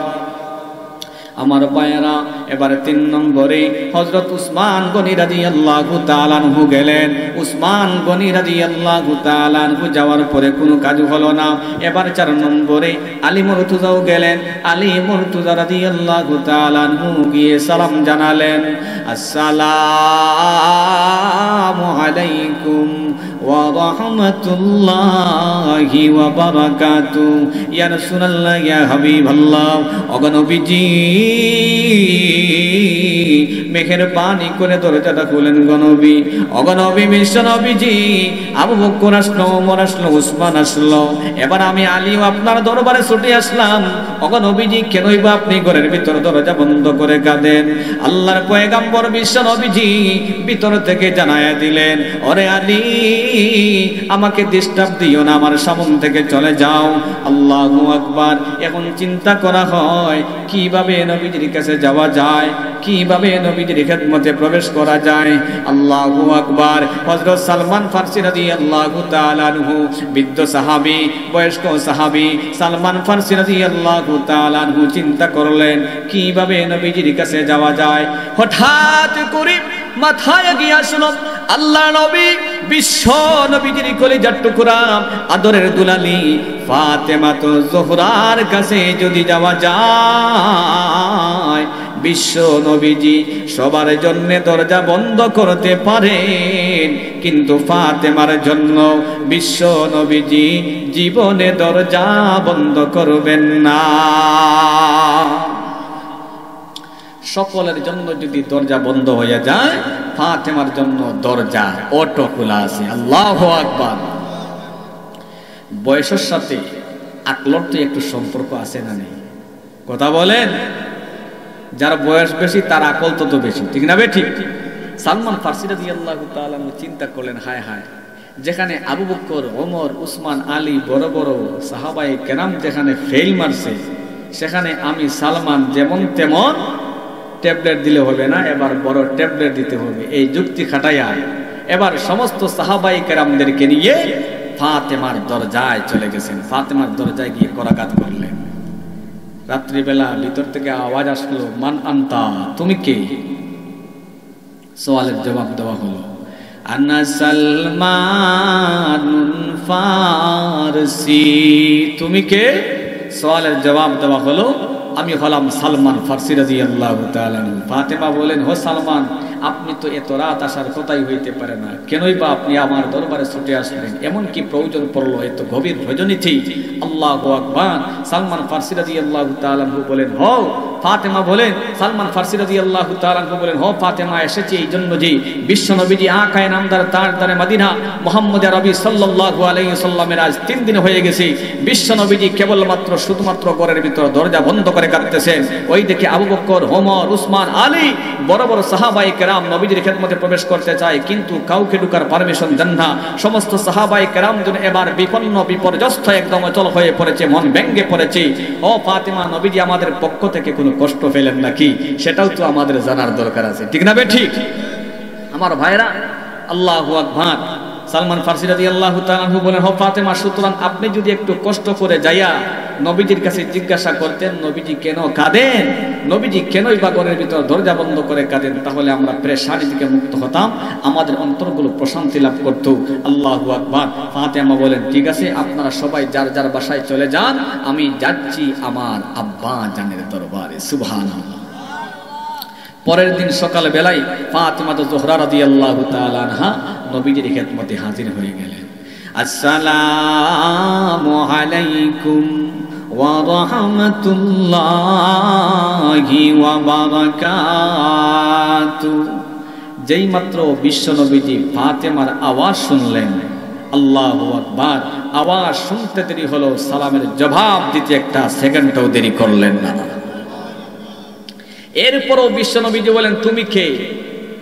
আমার ভাইয়েরা, এবারে 3 নম্বরে হযরত উসমান গনি রাদিয়াল্লাহু তাআলা আনহু গেলেন। উসমান গনি রাদিয়াল্লাহু তাআলা আনহু যাওয়ার পরে কোনো কাজ হলো না। এবার 4 নম্বরে আলী মুরতুজাও গেলেন। আলী মুরতুজা রাদিয়াল্লাহু তাআলা আনহু গিয়ে সালাম জানালেন, আসসালামু আলাইকুম ওয়া রাহমাতুল্লাহি ওয়া বারাকাতুহু। ইয়া রাসূলুল্লাহ, ইয়া হাবিবাল্লাহ, ওগো নবীজি, মেহেরবানি করে দরজাটা খুলেন গো নবী। ওগো নবী, বিশ্ব নবীজি, আবু বকর আসলো, ওমর আসলো, উসমান আসলো, এবার আমি আলীও আপনার দরবারে ছুটে আসলাম। ওগো নবীজি, কেনই বা আপনি ঘরের ভিতর দরজা বন্ধ করে কাঁদেন? আল্লাহর পয়গম্বর বিশ্ব নবীজি ভিতর থেকে জানায়া দিলেন, ওরে আলী, আমাকে ডিস্টার্ব দিও না, আমার সামন থেকে চলে যাও। আল্লাহু আকবার। এখন চিন্তা করা হয় কিভাবে নবীজির কাছে যাওয়া যায়, কিভাবে নবীজির খেদমতে প্রবেশ করা যায়। আল্লাহু আকবার। হযরত সালমান ফারসি রাদিয়াল্লাহু তাআলা আনহু, বৃদ্ধ সাহাবী, বয়স্ক সাহাবী সালমান ফারসি রাদিয়াল্লাহু তাআলা আনহু চিন্তা করলেন কিভাবে নবীজির কাছে যাওয়া যায়। হঠাৎ করে মাথায় গিয়ে আসলো আল্লাহ নবী, বিশ্ব নবীজির কলিজার টুকরা, আদরের দুলালি ফাতেমা তো জোহরার কাছে যদি যাওয়া যায়, বিশ্ব নবীজি সবার জন্য দরজা বন্ধ করতে পারেন, কিন্তু ফাতেমার জন্য বিশ্ব নবীজি জীবনে দরজা বন্ধ করবেন না। সকলের জন্য যদি দরজা বন্ধ হয়ে যায়, ফাতেমার জন্য দরজা অটো খোলা আছে। আল্লাহু আকবার। বয়সের সাথে আকলর তো একটু সম্পর্ক আছে না নেই? কথা বলেন। যার বয়স বেশি তার আকল তত বেশি, ঠিক না? ঠিক। সালমান ফারসি রাদিয়াল্লাহু তাআলা চিন্তা করলেন, হায় হায়, যেখানে আবু বকর, ওমর, উসমান, আলী বড় বড় সাহাবায়ে কেরাম যেখানে ফেল মারছে, সেখানে আমি সালমান যেমন তেমন ট্যাবলেট দিলে হবে না, এবার বড় ট্যাবলেট দিতে হবে। এই যুক্তি খাটাইয়া এবার সমস্ত সাহাবায়ে কেরামদেরকে নিয়ে ফাতেমার দরজায় চলে গেছেন। ফাতেমার দরজায় গিয়ে করাঘাত করলেন। রাত্রিবেলা ভিতর থেকে আওয়াজ আসলো, মান আনতা, তুমি কে? সওয়ালের জবাব দেওয়া হলো, আনা সালমানুন ফারসি। তুমি কে? সওয়ালের জবাব দেওয়া হলো, আমি হলাম সালমান ফারসি রাদিয়াল্লাহু তাআলা। ফাতেমা বলেন, হো সালমান, আপনি তো এত রাত আসার কথাই হইতে পারে না, কেনই বা আপনি আমার দরবারে ছুটে আসলেন? এমন কি প্রয়োজন পড়লো এত গভীর রজনীতে? আল্লাহু আকবার। সালমান ফারসি রাদিয়াল্লাহু তাআলা আনহু বলেন, হও ফাতেমা বলেন, সালমান ফারসি রাদিয়াল্লাহু তাআলা আনহু বলেন, হও ফাতেমা এসেছে এই জন্য যে বিশ্ব নবীজি আকায়ে নামদার তাজদারে মদিনা মুহাম্মদ আরবি সাল্লাল্লাহু আলাইহি ওয়াসাল্লামের আজ 3 দিন হয়ে গেছে, বিশ্ব নবীজি কেবলমাত্র শুধুমাত্র ঘরের ভিতর দরজা বন্ধ করে কাঁদতেছেন। ওই দেখে আবু বকর, ওমর, উসমান, আলী বড় বড় সাহাবায়ে কেরাম নবীজির খেদমতে প্রবেশ করতে চায়, কিন্তু কাউকে ঢোকার পারমিশন দেন না। সমস্ত সাহাবায়ে কেরাম যেন এবার বিপন্ন বিপর্যস্ত একদম অচল হয়ে পড়েছে, মন ভেঙে পড়েছে। ও ফাতেমা, নবীজি আমাদের পক্ষ থেকে কোনো কষ্ট পেলেন নাকি, সেটাও তো আমাদের জানার দরকার আছে, ঠিক না বে ঠিক? আমার ভাইরা, আল্লাহু আকবার। সালমান ফারসি রাদিয়াল্লাহু তাআলা আনহু বলেন, হো ফাতেমা, সুতরাং আপনি যদি একটু কষ্ট করে যাইয়া নবীজির কাছে জিজ্ঞাসা করতেন নবীজি কেন কাঁদেন, নবীজি কেনই বা ঘরের ভিতর দরজা বন্ধ করে কাঁদেন, তাহলে আমরা পেরেশানি থেকে মুক্ত হতাম, আমাদের অন্তরগুলো প্রশান্তি লাভ করত। আল্লাহু আকবার। ফাতেমা বলেন, ঠিক আছে, আপনারা সবাই যার যার বাসায় চলে যান, আমি যাচ্ছি আমার আব্বা জানের দরবারে। সুবহানাল্লাহ। পরের দিন সকাল বেলায় ফাতেমা জোহরা রাদিয়াল্লাহু তাআলা আনহা নবীজির খেদমতে হাজির হয়ে গেলেন। আসসালামু আলাইকুম ওয়া রাহমাতুল্লাহি ওয়া বারাকাতুহু। যেই মাত্র বিশ্ব নবীজি ফাতেমার আওয়াজ শুনলেন, আল্লাহু আকবার, আওয়াজ শুনতে দেরি হলো, সালামের জবাব দিতে একটা সেকেন্ডও দেরি করলেন না। এরপরও বিশ্ব নবীজি বলেন, তুমি কে?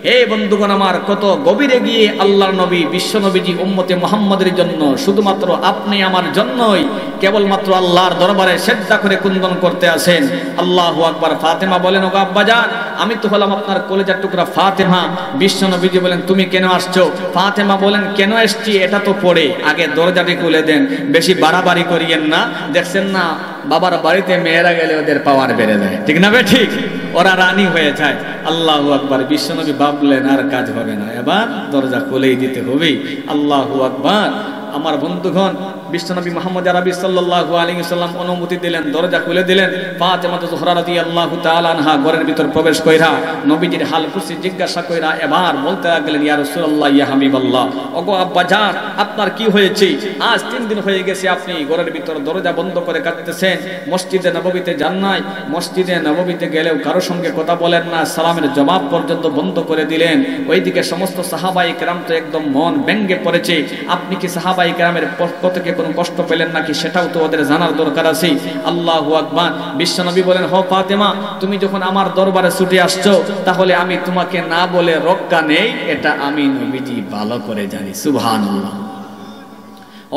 হে বন্ধুগণ আমার, কত গভীরে গিয়ে আল্লাহর নবী বিশ্ব নবীজি উম্মতে মুহাম্মাদের জন্য, শুধুমাত্র আপনি আমার জন্যই কেবলমাত্র আল্লাহর দরবারে সিজদা করে কুন্দন করতে আসেন। আল্লাহু আকবার। ফাতেমা বলেন, ওগো আব্বাজান, আমি তো হলাম আপনার কলেজার টুকরা ফাতেমা। বিশ্ব নবীজি বলেন, তুমি কেন আসছো? ফাতেমা বলেন, কেন এসছি এটা তো পড়ে, আগে দরজাটি খুলে দেন, বেশি বাড়াবাড়ি করিয়েন না। দেখছেন না, বাবার বাড়িতে মেয়েরা গেলে ওদের পাওয়ার বেড়ে যায়, ঠিক না বে ঠিক? ওরা রানী হয়ে যায়। আল্লাহু আকবার। বিশ্বনবী ভাবলেন আর কাজ হবে না, এবার দরজা খুলেই দিতে হবে। আল্লাহু আকবার। আমার বন্ধুগণ, বিশ্বনবী মুহাম্মদ আরবি সাল্লাল্লাহু আলাইহি ওয়াসাল্লাম অনুমতি দিলেন, দরজা খুলে দিলেন। ফাতেমা জোহরা রাদিয়াল্লাহু তাআলা আনহা ঘরের ভিতর প্রবেশ কইরা নবীজির হাল খুশি জিজ্ঞাসা কইরা এবার বলতে লাগলেন, ইয়া রাসূলুল্লাহ, ইয়া হাবিবাল্লাহ, ওগো আব্বাজান, আপনার কি হয়েছে? আজ 3 দিন হয়ে গেছে আপনি ঘরের ভিতর দরজা বন্ধ করে কাঁদতেছেন, মসজিদে নববীতে যান নাই, মসজিদে নববীতে গেলেও কারো সঙ্গে কথা বলেন না, সালামের জবাব পর্যন্ত বন্ধ করে দিলেন। ওইদিকে সমস্ত সাহাবায়ে কেরাম তো একদম মন ভেঙে পড়েছে। আপনি কি সাহাবায়ে কেরামের পক্ষ থেকে কোনো কষ্ট পেলেন নাকি, সেটাও তো ওদের জানার দরকার আছে। আল্লাহু আকবার। বিশ্বনবী বলেন, হো ফাতেমা, তুমি যখন আমার দরবারে ছুটে আসছো, তাহলে আমি তোমাকে না বলে রক্ষা নেই, এটা আমি নবীজি ভালো করে জানি। সুবহানাল্লাহ।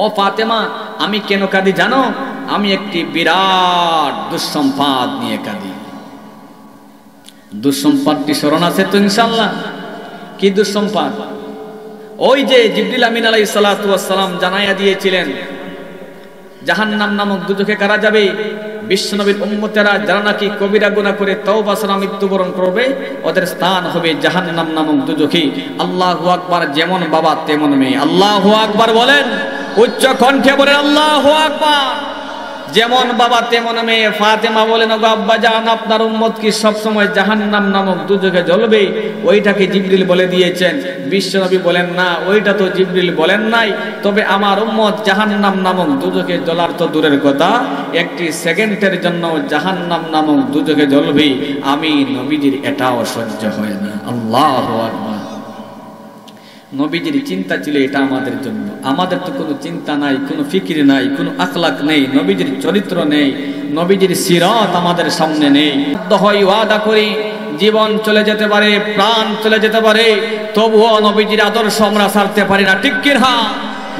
ও ফাতেমা, আমি কেন কাঁদি জানো? আমি একটি বিরাট দুঃসংবাদ নিয়ে কাঁদি। দুঃসংবাদটি স্মরণ আছে তো ইনশাআল্লাহ? কি দুঃসংবাদ? ওই যে জিবরিল আমিন আলাইহিস সালাতু ওয়াস সালাম জানাইয়া দিয়েছিলেন, জাহান্নাম নামক দুজকে কারা যাবে? বিশ্বনবীর উম্মতেরা যারা নাকি কবিরা গুনাহ করে তওবা ছাড়া মৃত্যুবরণ করবে, ওদের স্থান হবে জাহান্নাম নামক দুজকে। আল্লাহু আকবার। যেমন বাবা তেমন মেয়ে। আল্লাহু আকবার বলেন, উচ্চ কণ্ঠে বলেন আল্লাহু আকবার। যেমন বাবা তেমন মেয়ে। ফাতেমা বলেন, ওগো আব্বাজান, আপনার উম্মত কি সব সময় জাহান্নাম নামক দুজকে জ্বলবে? ওইটাকে জিবরিল বলে দিয়েছেন। বিশ্বনবী বলেন, না, ওইটা তো জিবরিল বলেন নাই, তবে আমার উম্মত জাহান্নাম নামক দুজকে জ্বলার তো দূরের কথা, একটি সেকেন্ডের জন্য জাহান্নাম নামক দুজকে জ্বলবে, আমি নবীজির এটাও সহ্য হয় না। আল্লাহু আকবার। নবীজির চিন্তা ছিল এটা আমাদের জন্য। আমাদের তো কোনো চিন্তা নাই, কোনো ফিকির নাই, কোনো আখলাক নেই, নবীজির চরিত্র নেই, নবীজির সিরাত আমাদের সামনে নেই। হয় ওয়াদা করি, জীবন চলে যেতে পারে, প্রাণ চলে যেতে পারে, তবুও নবীজির আদর্শ আমরা ছাড়তে পারি না, ঠিক কি না?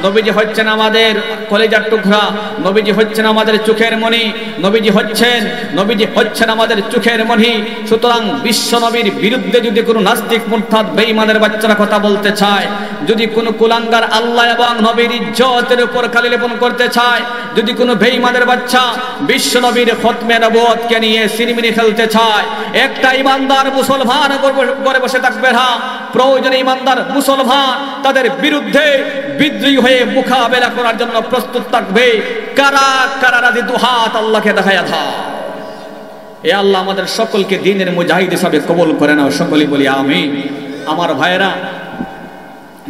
নবীজি হচ্ছেন আমাদের কলেজার টুকরা, নবীজি হচ্ছেন আমাদের চোখের মণি, নবীজি হচ্ছেন আমাদের চোখের মণি। সুতরাং বিশ্ব নবীর বিরুদ্ধে যদি কোনো নাস্তিক মুরতাদ বেঈমানের বাচ্চারা কথা বলতে চায়, যদি কোনো কুলাঙ্গার আল্লাহ এবং নবীর ইজ্জতের উপর কালি লেপন করতে চায়, যদি কোনো বেঈমানের বাচ্চা বিশ্ব নবীর খতমে নবুয়তকে নিয়ে সিনেমিনি খেলতে চায়, একটা ইমানদার মুসলমান করে বসে থাকবে না। প্রয়োজনে ইমানদার মুসলমান তাদের বিরুদ্ধে বিদ্রোহী হয়ে মোকাবেলা করার জন্য প্রস্তুত থাকবে। কারা কারা রাজি দুহাত আল্লাহকে দেখায়া দাও। এ আল্লাহ আমাদের সকলকে দ্বীনের মুজাহিদ হিসাবে কবুল করে নাও, সকলেই বলি আমিন। আমার ভাইরা,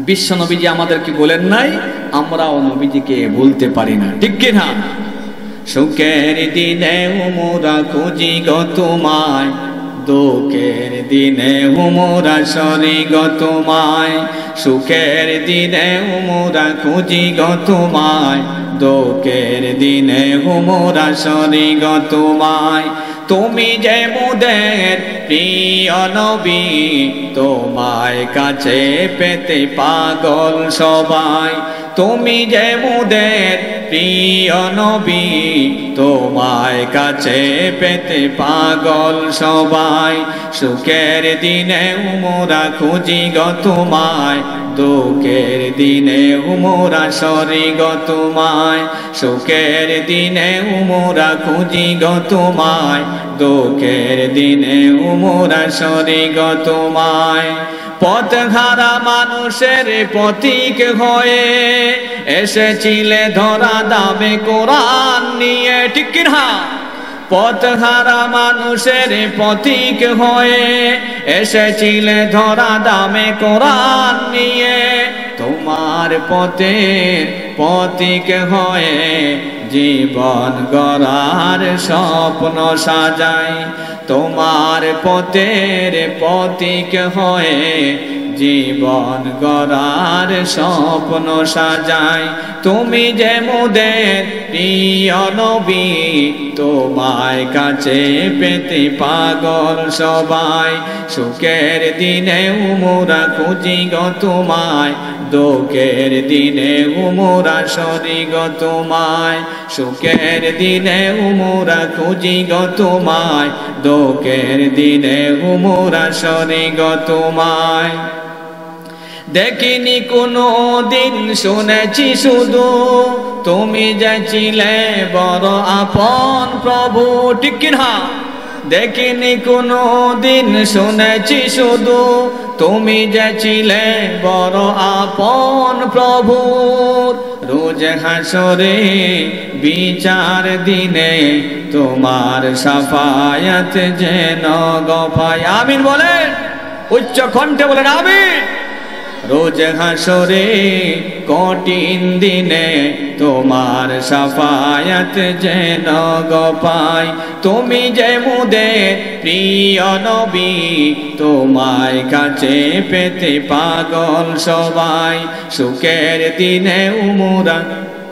বিশ্ব নবীজি আমাদেরকে বলেন নাই, আমরাও নবীজিকে বলতে পারি না, ঠিক কি না? সুখের দিনে মোরা খুঁজি গো তোমায়, দুঃখের দিনে মোরা সরি গো তোমায়। সুখের দিনে মোরা খুঁজি গো তোমায়, দুঃখের দিনে মোরা সরি গো তোমায়। তুমি যে মোদের প্রিয় নবী, তোমায় কাছে পেতে পাগল সবাই। তুমি যে মোদের প্রিয় নবী, তোমায় কাছে পেতে পাগল সবাই। সুখের দিনে মোরা খুঁজি গো তোমায়, দুঃখের দিনে মোরা সরি গো তোমায়। সুখের দিনে মোরা খুঁজি গো তোমায়, দুঃখের দিনে মোরা সরি গো তোমায়। পথহারা মানুষের প্রতীক হয়ে এসেছিলে ধরা দামে কোরআন নিয়ে, ঠিক না? পথহারা মানুষের প্রতীক হয়ে এসেছিলে ধরা দামে কোরআন নিয়ে। তোমার পথের প্রতীক হয়ে জীবন গড়ার স্বপ্ন সাজাই। তোমার পথের প্রতীক হয়ে জীবন গড়ার স্বপ্ন সাজাই। তুমি যে মোদের প্রিয় নবী, তোমায় কাছে পেতে পাগল সবাই। সুখের দিনে মোরা খুঁজি গো তোমায়, দুঃখের দিনে মোরা সরি গো তোমায়। সুখের দিনে মোরা খুঁজি গো তোমায়, দুঃখের দিনে মোরা সরি গো তোমায়। দেখিনি কোনো দিন, শুনেছি শুধু তুমি যে ছিলে বড় আপন প্রভু, ঠিক না? দেখিনি কোনো দিন, শুনেছি শুধু তুমি যে ছিলে বড় আপন প্রভু। রোজ হাসরে বিচার দিনে তোমার সাফায়াত যেন গো পাই। আমিন বলেন, উচ্চ কণ্ঠে বলেন আমিন। রোজ হাসরে কঠিন দিনে তোমার সাফায়াত যেন গো পাই। তুমি যে মোদের প্রিয় নবী, তোমায় কাছে পেতে পাগল সবাই। সুখের দিনে মোরা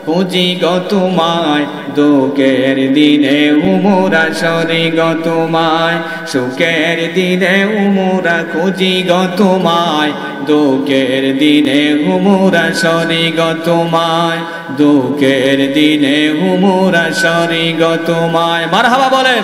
খুঁজি গো তোমায়, দুঃখের দিনে মোরা সরি গো তোমায়। সুখের দিনে মোরা খুঁজি গো তোমায়, দুঃখের দিনে মোরা সরি গো তোমায়। দুঃখের দিনে মোরা সরি গো তোমায়। মারহাবা বলেন।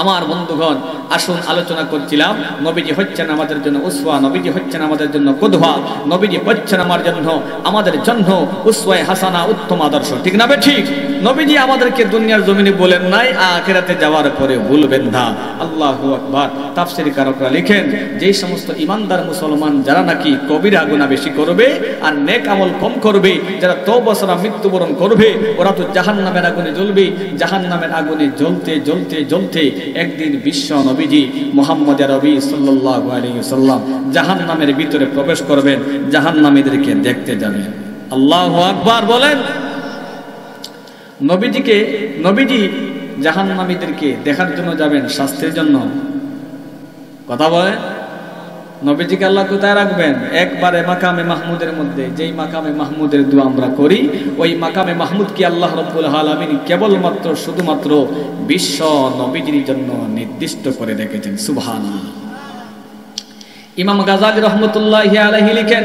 আমার বন্ধুগণ, আসুন আলোচনা করছিলাম, নবীজি হচ্ছেন আমাদের জন্য উসওয়া, নবীজি হচ্ছেন আমাদের জন্য কুদওয়া, নবীজি হচ্ছেন আমাদের জন্য উসওয়ায়ে হাসানা, উত্তম আদর্শ, ঠিক না বে ঠিক? নবীজি আমাদেরকে দুনিয়ার জমিনে বলেন নাই আখিরাতে যাওয়ার পরে ভুলবেন না। আল্লাহু আকবার। তাফসীরকারকরা লিখেন, যেই সমস্ত ইমানদার মুসলমান যারা নাকি কবিরা গুনাহ বেশি করবে আর নেক আমল কম করবে, যারা তওবা ছাড়া মৃত্যুবরণ করবে, ওরা তো জাহান্নামের আগুনে জ্বলবে। জাহান্নামের আগুনে জ্বলতে জ্বলতে জ্বলতে একদিন বিশ্ব নবীজি মুহাম্মদ আরবি সাল্লাল্লাহু আলাইহি ওয়াসাল্লাম জাহান্নামের ভিতরে প্রবেশ করবেন, জাহান্নামীদেরকে দেখতে যাবেন। আল্লাহু আকবার বলেন। নবীজি জাহান্নামীদেরকে দেখার জন্য যাবেন, শাস্তির জন্য। কথা বলেন। নবীজিকে আল্লাহ কোথায় রাখবেন? একবারে মাকামে মাহমুদের মধ্যে। যেই মাকামে মাহমুদের দোয়া আমরা করি, ওই মাকামে মাহমুদ কি আল্লাহ রাব্বুল আলামিন কেবলমাত্র শুধুমাত্র বিশ্ব নবীজির জন্য নির্দিষ্ট করে রেখেছেন। সুবহানাল্লাহ। ইমাম গাজালি রহমতুল্লাহি আলাইহি লিখেন,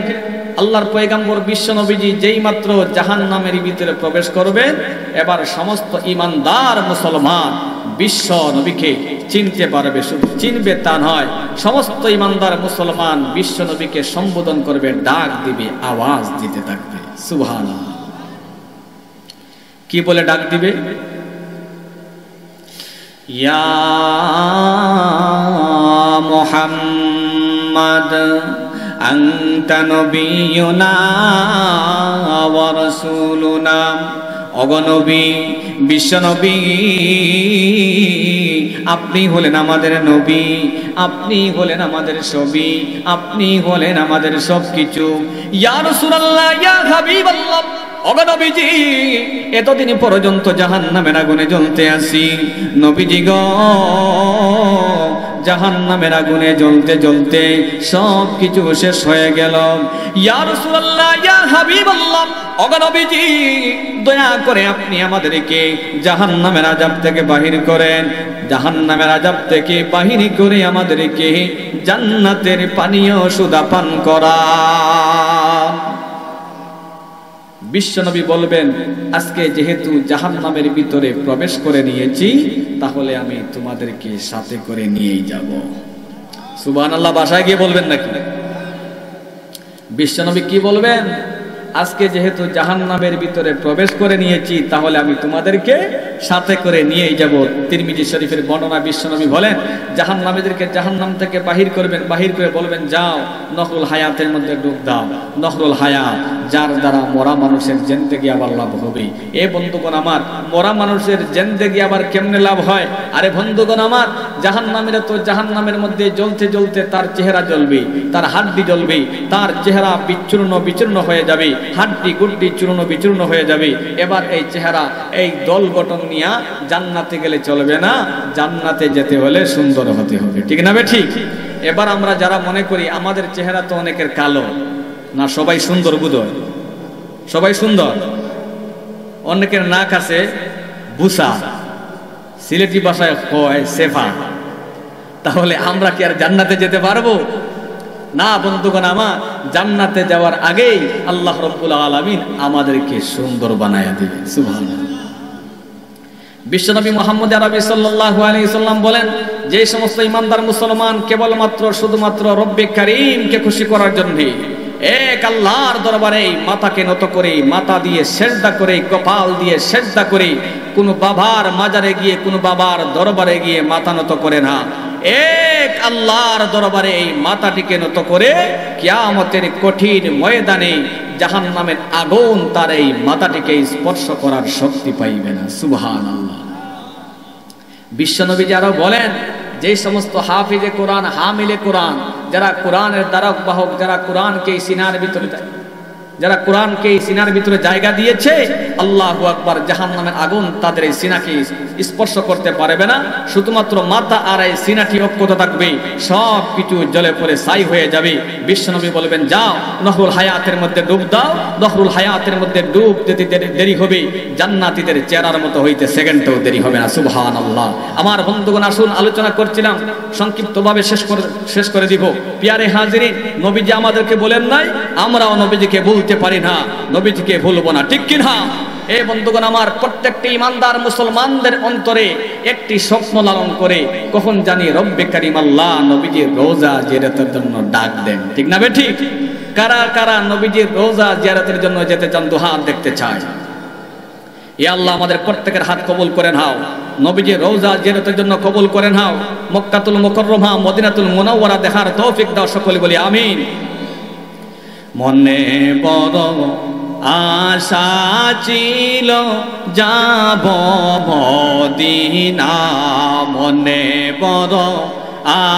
আল্লাহর পয়গম্বর বিশ্ব নবীজি যেই মাত্র জাহান্নামের ভিতরে প্রবেশ করবেন, এবার সমস্ত ইমানদার মুসলমান বিশ্ব নবীকে চিনতে পারবে। শুধু চিনবে তা নয়, সমস্ত ইমানদার মুসলমান বিশ্ব নবীকে সম্বোধন করবে, ডাক দিবে, আওয়াজ দিতে থাকবে। সুবহানাল্লাহ। কি বলে ডাক দিবে? ইয়া মুহাম্মদ আনতা নবিয়ুনা ওয়া রাসূলুনা। অগনবী, বিশ্বনবী, আপনি হলেন আমাদের নবী, আপনি হলেন আমাদের ছবি, আপনি হলেন আমাদের সবকিছু। ইয়া রাসূলুল্লাহ, ইয়া হাবিবাল্লাহ, ওগো নবীজি এতদিন পর্যন্ত জাহান্নামের আগুনে জ্বলতে আসি, নবীজি গো জাহান্নামের আগুনে জ্বলতে জ্বলতে সব কিছু শেষ হয়ে গেল। ইয়া রাসূলুল্লাহ, ইয়া হাবিবাল্লাহ, ওগো নবীজি দয়া করে আপনি আমাদেরকে জাহান্নামের আযাব থেকে বাহির করেন, জাহান্নামের আযাব থেকে বাহির করে আমাদেরকে জান্নাতের পানীয় সুধা পান করান। বিশ্বনবী বলবেন, আজকে যেহেতু জাহান্নামের ভিতরে প্রবেশ করে নিয়েছি, তাহলে আমি তোমাদেরকে সাথে করে নিয়েই যাব। সুবহানাল্লাহ বাসায় গিয়ে বলবেন নাকি? বিশ্বনবী কি বলবেন? আজকে যেহেতু জাহান্নামের ভিতরে প্রবেশ করে নিয়েছি, তাহলে আমি তোমাদেরকে সাথে করে নিয়েই যাব। তিরমিজি শরীফের বর্ণনা, বিশ্বনবী বলেন জাহান্নামীদেরকে জাহান্নাম থেকে বাহির করবেন, বাহির করে বলবেন যাও নহরুল হায়াতের মধ্যে ডুব দাও। নহরুল হায়াত, যার দ্বারা মরা মানুষের জিন্দেগি আবার লাভ হবে। এ বন্ধুগণ আমার, মরা মানুষের জিন্দেগি আবার কেমনে লাভ হয়? আরে বন্ধুগণ আমার, জাহান্নামীরা তো জাহান্নামের মধ্যে জ্বলতে জ্বলতে তার চেহারা জ্বলবে, তার হাড্ডি জ্বলবে, তার চেহারা বিচূর্ণ বিচূর্ণ হয়ে যাবে, হাড্ডি গুড্ডি চূর্ণ বিচূর্ণ হয়ে যাবে। এবার এই চেহারা, এই দল গঠন নিয়ে জান্নাতে গেলে চলবে না, জান্নাতে যেতে হলে সুন্দর হতে হবে, ঠিক না বে ঠিক? এবার আমরা যারা মনে করি আমাদের চেহারা তো অনেকের কালো না, সবাই সুন্দর বুঝয়, সবাই সুন্দর, অনেকের নাক আছে বুসা, সিলেটি ভাষায় হয় সেফা, তাহলে আমরা কি আর জান্নাতে যেতে পারবো? না বন্ধুগণ আমার, জান্নাতে যাওয়ার আগেই আল্লাহ রাব্বুল আলামিন আমাদেরকে সুন্দর বানায়া দিবেন। সুবহানাল্লাহ। বিশ্বনবী মুহাম্মদ আরবি সাল্লাল্লাহু আলাইহি সাল্লাম বলেন, যে সমস্ত ইমানদার মুসলমান কেবলমাত্র শুধুমাত্র রব্বে কারীমকে খুশি করার জন্য এক আল্লাহর দরবারে মাথাকে নত করে, মাথা দিয়ে সেজদা করে, কপাল দিয়ে সেজদা করে, কোন বাবার মাজারে গিয়ে, কোন বাবার দরবারে গিয়ে মাথা নত করে না, এক আল্লাহর দরবারে এই মাথাটিকে নত করে কিয়ামতের কঠিন ময়দানে জাহান্নামের আগুন তার এই মাথাটিকে স্পর্শ করার শক্তি পাইবে না। সুবহানাল্লাহ। বিশ্বনবী আরো বলেন, যে সমস্ত হাফিজে কোরআন, হামিলে কোরআন, যারা কোরআনের দ্বারক বাহক, যারা কোরআনকে সিনার ভিতরে, যারা কোরআনকে সিনার ভিতরে জায়গা দিয়েছে, আল্লাহু আকবার, জাহান্নামের আগুন তাদের এই সিনাকে স্পর্শ করতে পারবে না। শুধুমাত্র মাথা আর এই সিনাটি অক্ষত থাকবে, সব কিছু জলে পড়ে ছাই হয়ে যাবে। বিশ্বনবী বলবেন, যাও নহরুল হায়াতের মধ্যে ডুব দাও। নহরুল হায়াতের মধ্যে ডুব দিতে দেরি হবে, জান্নাতীদের চেহারার মতো হইতে সেকেন্ডও দেরি হবে না। সুবহানাল্লাহ। আমার বন্ধুগণ আসুন, আলোচনা করছিলাম, সংক্ষিপ্তভাবে শেষ করে দিব। পিয়ারে হাজিরিন, নবীজি আমাদেরকে বলেন নাই, আমরাও নবীজিকে বলতে পারি না, নবীজিকে ভুলবো না, ঠিক কিনা? এই বন্ধুগণ আমার, প্রত্যেকটি ইমানদার মুসলমানদের অন্তরে একটি স্বপ্ন লালন করে, কখন জানি রব্বে কারীম আল্লাহ নবীজির রওজা জিয়ারতের জন্য ডাক দেন, ঠিক না বে ঠিক? কারা কারা নবীজির রওজা জিয়ারতের জন্য যেতে চান? দুহাত দেখতে চায়। এ আল্লাহ আমাদের প্রত্যেকের হাত কবুল করেন হাও, নবীজির রওজা জিয়ারতের জন্য কবুল করেন হাও, মক্কাতুল মুকাররমা, মদিনাতুল মুনাওয়ারা দেখার তৌফিক দাও, সকলে বলি আমিন। মনে বড় আশা ছিল যাব মদিনা, মনে বড়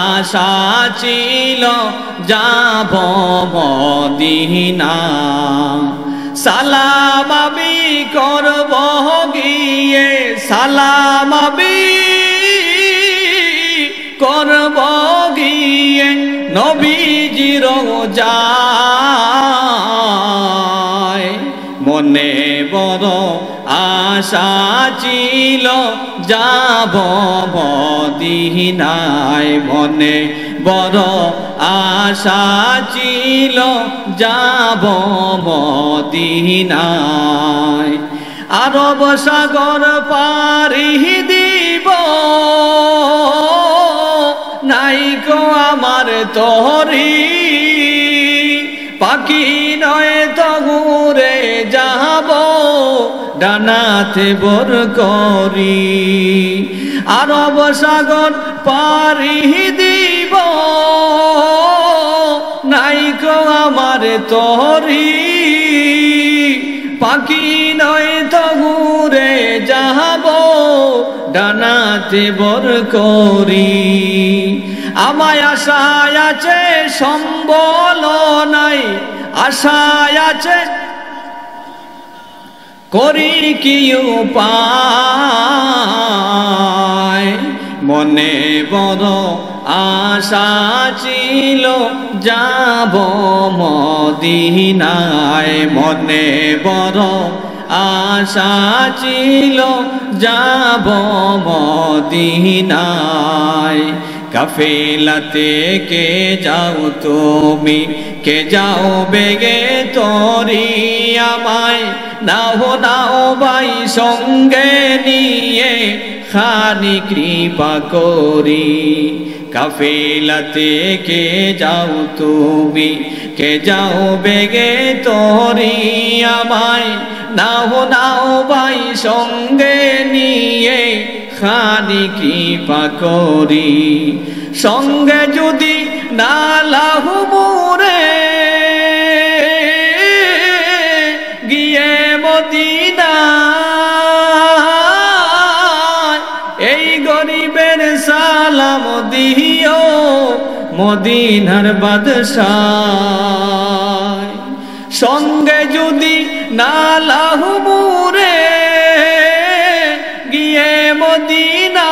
আশা ছিল যাব মদিনা, সালাম আমি করব গিয়ে, সালাম আমি করব গিয়ে নবীজির রওজায়, মনে বড় আশা ছিল যাব মদিনায়, মনে বড় আশা ছিল যাব মদিনায়, আরব সাগর পারি দিব নাই গো আমার তরি, পাখি নয় তো ঘুরে যাব ডানাতে বর করি, আরব সাগর পারি দিব নাই গো আমার তরি, পাখি নয় তো ঘুরে যাব ডানাতে বর করি, আমায় আশায় আছে সম্বল নাই, আশায় আছে করি কি উপায় মনে বড় আশা ছিল যাব মদিনায় মনে বড় আশা ছিল যাব মদিনায় কাফেলাতে কে যাও তুমি কে যাও বেগে তরি আমায় নাও নাও ভাই সঙ্গে নিয়ে খানি কৃপা করি কাফেলাতে কে যাও তুমি কে যাও বেগে তরি আমায় নাও নাও ভাই সঙ্গে নিয়ে খানি কৃপা করি সঙ্গে যদি না লাহু মোরে গিয়ে মদিনা এই গরিবের সালাম দিও মদিনার বাদশাহ সঙ্গে যদি না লাহু মোরে গিয়ে মদিনা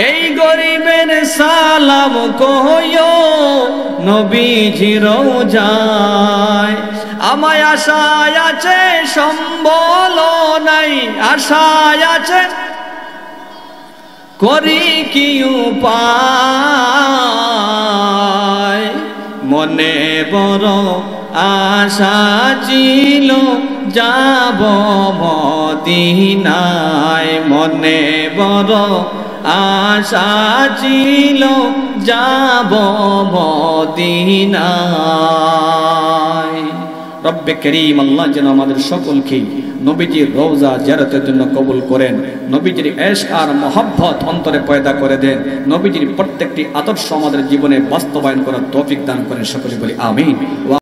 এই গরিবের সালাম কহো নবীজি রওজায় আমায় আশায় আছে সম্বল নাই আশায় আছে করি কি উপায় মনে বড় আশা ছিল যাব মদিনায় মনে বড় আশা ছিল যাব মদিনায় রব্বে করিম আল্লাহ যেন আমাদের সকলকে নবীজির রওজা জিয়ারতের জন্য কবুল করেন নবীজির ইশক আর মহব্বত অন্তরে পয়দা করে দেন নবীজির প্রত্যেকটি আদর্শ আমাদের জীবনে বাস্তবায়ন করার তৌফিক দান করেন সকলে বলি আমিন।